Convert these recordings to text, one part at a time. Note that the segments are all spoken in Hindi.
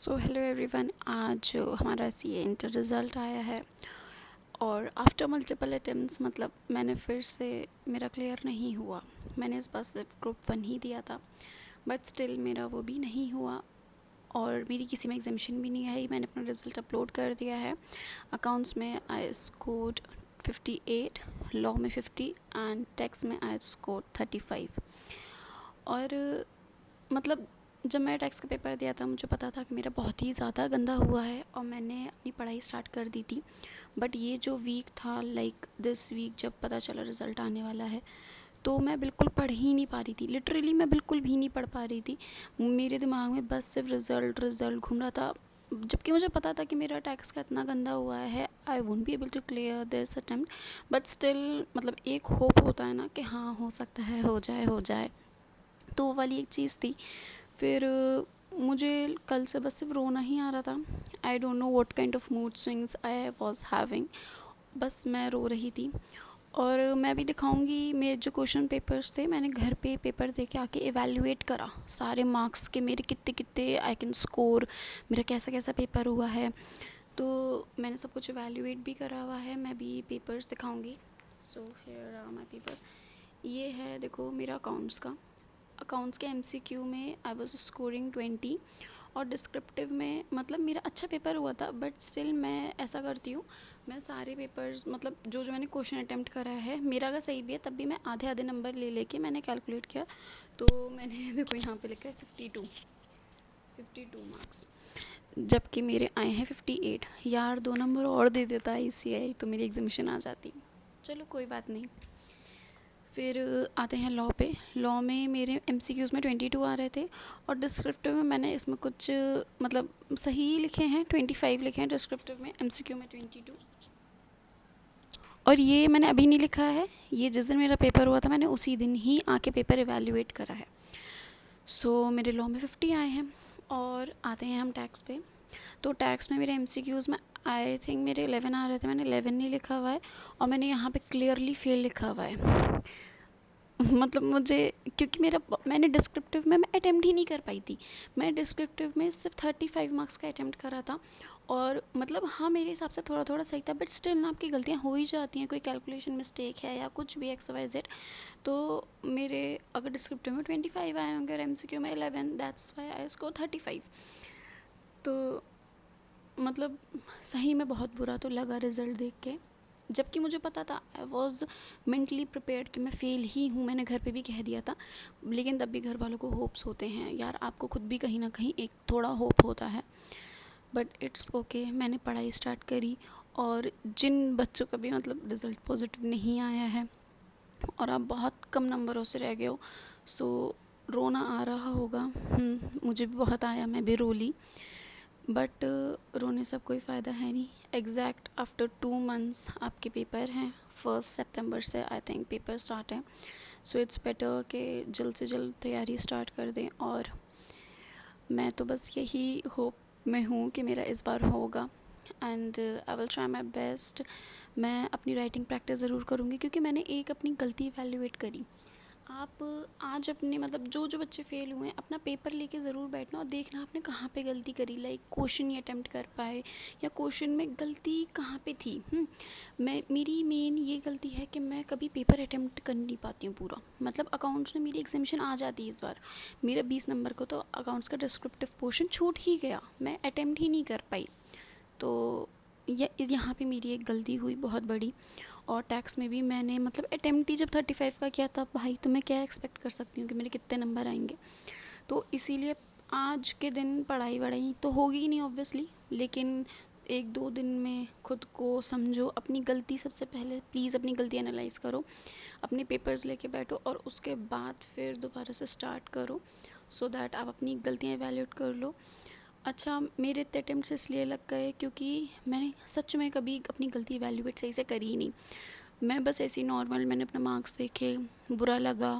So hello everyone. आज हमारा सीए इंटर रिज़ल्ट आया है और आफ्टर मल्टीपल अटेम्प्ट्स मतलब मैंने फिर से मेरा क्लियर नहीं हुआ। मैंने इस बार सिर्फ ग्रुप 1 ही दिया था बट स्टिल मेरा वो भी नहीं हुआ और मेरी किसी में एग्जामिशन भी नहीं आई। मैंने अपना रिज़ल्ट अपलोड कर दिया है। अकाउंट्स में आई स्कोर्ड 58, लॉ में 50 एंड टैक्स में आई स्कोर्ड 35। और मतलब जब मैं टैक्स का पेपर दिया था मुझे पता था कि मेरा बहुत ही ज़्यादा गंदा हुआ है और मैंने अपनी पढ़ाई स्टार्ट कर दी थी। बट ये जो वीक था, लाइक दिस वीक, जब पता चला रिज़ल्ट आने वाला है तो मैं बिल्कुल पढ़ ही नहीं पा रही थी। लिटरली मैं बिल्कुल भी नहीं पढ़ पा रही थी। मेरे दिमाग में बस सिर्फ रिज़ल्ट रिज़ल्ट घूम रहा था, जबकि मुझे पता था कि मेरा टैक्स का इतना गंदा हुआ है, I won't be able to clear this attempt. But still मतलब एक होप होता है ना कि हाँ हो सकता है, हो जाए हो जाए। तो वो वाली एक चीज़ थी। फिर मुझे कल से बस सिर्फ रोना ही आ रहा था। I don't know what kind of mood swings I was having. बस मैं रो रही थी। और मैं भी दिखाऊंगी मेरे जो क्वेश्चन पेपर्स थे, मैंने घर पे पेपर दे के आके एवेल्युएट करा सारे मार्क्स के, मेरे कितने कितने आई कैन स्कोर, मेरा कैसा कैसा पेपर हुआ है। तो मैंने सब कुछ एवेल्युएट भी करा हुआ है। मैं भी पेपर्स दिखाऊंगी। So here are my papers. ये है देखो मेरा अकाउंट्स के एमसीक्यू में आई वाज स्कोरिंग 20 और डिस्क्रिप्टिव में मतलब मेरा अच्छा पेपर हुआ था। बट स्टिल मैं ऐसा करती हूँ, मैं सारे पेपर्स मतलब जो जो मैंने क्वेश्चन अटेम्प्ट करा है, मेरा अगर सही भी है तब भी मैं आधे आधे नंबर ले लेके मैंने कैलकुलेट किया। तो मैंने देखो यहाँ पे लिखा है 52 मार्क्स, जबकि मेरे आए हैं 58। यार 2 नंबर और दे देता ICI तो मेरी एग्जामिशन आ जाती। चलो कोई बात नहीं। फिर आते हैं लॉ पे। लॉ में मेरे MCQs में 22 आ रहे थे और डिस्क्रिप्टिव में मैंने इसमें कुछ मतलब सही लिखे हैं, 25 लिखे हैं डिस्क्रिप्टिव में, MCQ में 22। और ये मैंने अभी नहीं लिखा है, ये जिस दिन मेरा पेपर हुआ था मैंने उसी दिन ही आके पेपर एवेल्युएट करा है। सो मेरे लॉ में 50 आए हैं। और आते हैं हम टैक्स पे। तो टैक्स में मेरे MCQs में आई थिंक मेरे 11 आ रहे थे, मैंने 11 नहीं लिखा हुआ है और मैंने यहाँ पे क्लियरली फेल लिखा हुआ है। मतलब मुझे, क्योंकि मैंने डिस्क्रिप्टिव में मैं अटेम्प्ट ही नहीं कर पाई थी। मैं डिस्क्रिप्टिव में सिर्फ 35 मार्क्स का अटेम्प्ट करा था और मतलब हाँ मेरे हिसाब से थोड़ा थोड़ा सही था बट स्टिल ना आपकी गलतियाँ हो ही जाती हैं, कोई कैलकुलेशन मिस्टेक है या कुछ भी XYZ। तो मेरे अगर डिस्क्रिप्टिव में 25 आए होंगे और MCQ में 11, दैट्स वाई आई स्कोर 35। तो मतलब सही में बहुत बुरा तो लगा रिज़ल्ट देख के, जबकि मुझे पता था आई वॉज मेंटली प्रिपेयर्ड कि मैं फ़ेल ही हूँ। मैंने घर पे भी कह दिया था, लेकिन तब भी घर वालों को होप्स होते हैं यार, आपको खुद भी कहीं ना कहीं एक थोड़ा होप होता है। बट इट्स ओके, मैंने पढ़ाई स्टार्ट करी। और जिन बच्चों का भी मतलब रिज़ल्ट पॉजिटिव नहीं आया है और आप बहुत कम नंबरों से रह गए हो, सो रोना आ रहा होगा। मुझे भी बहुत आया, मैं भी रो ली। बट रोने से अब कोई फ़ायदा है नहीं। एग्जैक्ट आफ्टर 2 मंथ्स आपके पेपर हैं, 1 सितंबर से आई थिंक पेपर स्टार्ट है। सो इट्स बेटर कि जल्द से जल्द तैयारी स्टार्ट कर दें। और मैं तो बस यही होप में हूँ कि मेरा इस बार होगा and I will try my best. मैं अपनी राइटिंग प्रैक्टिस ज़रूर करूँगी क्योंकि मैंने एक अपनी गलती इवैल्यूएट करी। आप आज अपने मतलब जो जो बच्चे फेल हुए हैं अपना पेपर लेके ज़रूर बैठना और देखना आपने कहाँ पे गलती करी, लाइक क्वेश्चन नहीं अटेम्प्ट कर पाए या क्वेश्चन में गलती कहाँ पे थी। मेरी मेन ये गलती है कि मैं कभी पेपर अटेम्प्ट कर नहीं पाती हूँ पूरा। मतलब अकाउंट्स में मेरी एग्जामिशन आ जाती है इस बार, मेरा 20 नंबर को तो अकाउंट्स का डिस्क्रिप्टिव पोर्शन छूट ही गया, मैं अटेम्प्ट ही नहीं कर पाई। तो यहाँ पे मेरी एक गलती हुई बहुत बड़ी। और टैक्स में भी मैंने मतलब अटेम्प्ट ही जब 35 का किया था, भाई तो मैं क्या एक्सपेक्ट कर सकती हूँ कि मेरे कितने नंबर आएंगे। तो इसीलिए आज के दिन पढ़ाई वढ़ाई तो होगी ही नहीं ऑब्वियसली, लेकिन 1-2 दिन में खुद को समझो, अपनी गलती सबसे पहले प्लीज़ अपनी गलती एनालाइज़ करो, अपने पेपर्स लेके बैठो और उसके बाद फिर दोबारा से स्टार्ट करो सो दैट आप अपनी गलतियाँ एवेल्यूएट कर लो। अच्छा, मेरे इतने अटेम्प्ट्स इसलिए लग गए क्योंकि मैंने सच में कभी अपनी गलती इवैल्यूएट सही से करी ही नहीं। मैं बस ऐसे ही नॉर्मल मैंने अपने मार्क्स देखे, बुरा लगा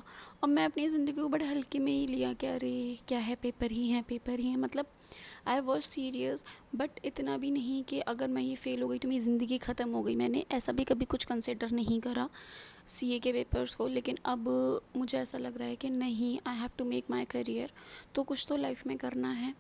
और मैं अपनी ज़िंदगी को बड़े हल्के में ही लिया कि अरे क्या है, पेपर ही है पेपर ही है। मतलब आई वॉज सीरियस बट इतना भी नहीं कि अगर मैं ये फ़ेल हो गई तो मेरी ज़िंदगी ख़त्म हो गई। मैंने ऐसा भी कभी कुछ कंसिडर नहीं करा CA के पेपर्स को। लेकिन अब मुझे ऐसा लग रहा है कि नहीं, I have to make my career, तो कुछ तो लाइफ में करना है।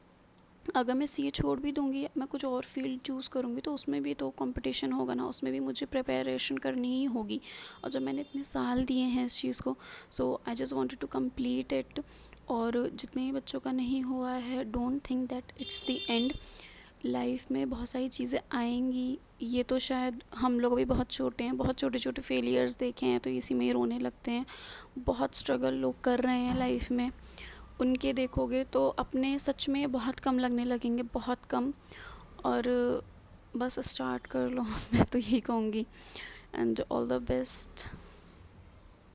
अगर मैं सीए छोड़ भी दूँगी, मैं कुछ और फील्ड चूज़ करूँगी, तो उसमें भी तो कंपटीशन होगा ना, उसमें भी मुझे प्रिपरेशन करनी ही होगी। और जब मैंने इतने साल दिए हैं इस चीज़ को, so I just wanted to complete it. और जितने ही बच्चों का नहीं हुआ है, don't think that it's the end. Life में बहुत सारी चीज़ें आएंगी। ये तो शायद हम लोग अभी बहुत छोटे हैं, बहुत छोटे छोटे फेलियर्स देखे हैं तो इसी में ही रोने लगते हैं। बहुत स्ट्रगल लोग कर रहे हैं लाइफ में, उनके देखोगे तो अपने सच में बहुत कम लगने लगेंगे, बहुत कम। और बस स्टार्ट कर लो मैं तो यही कहूँगी। And all the best.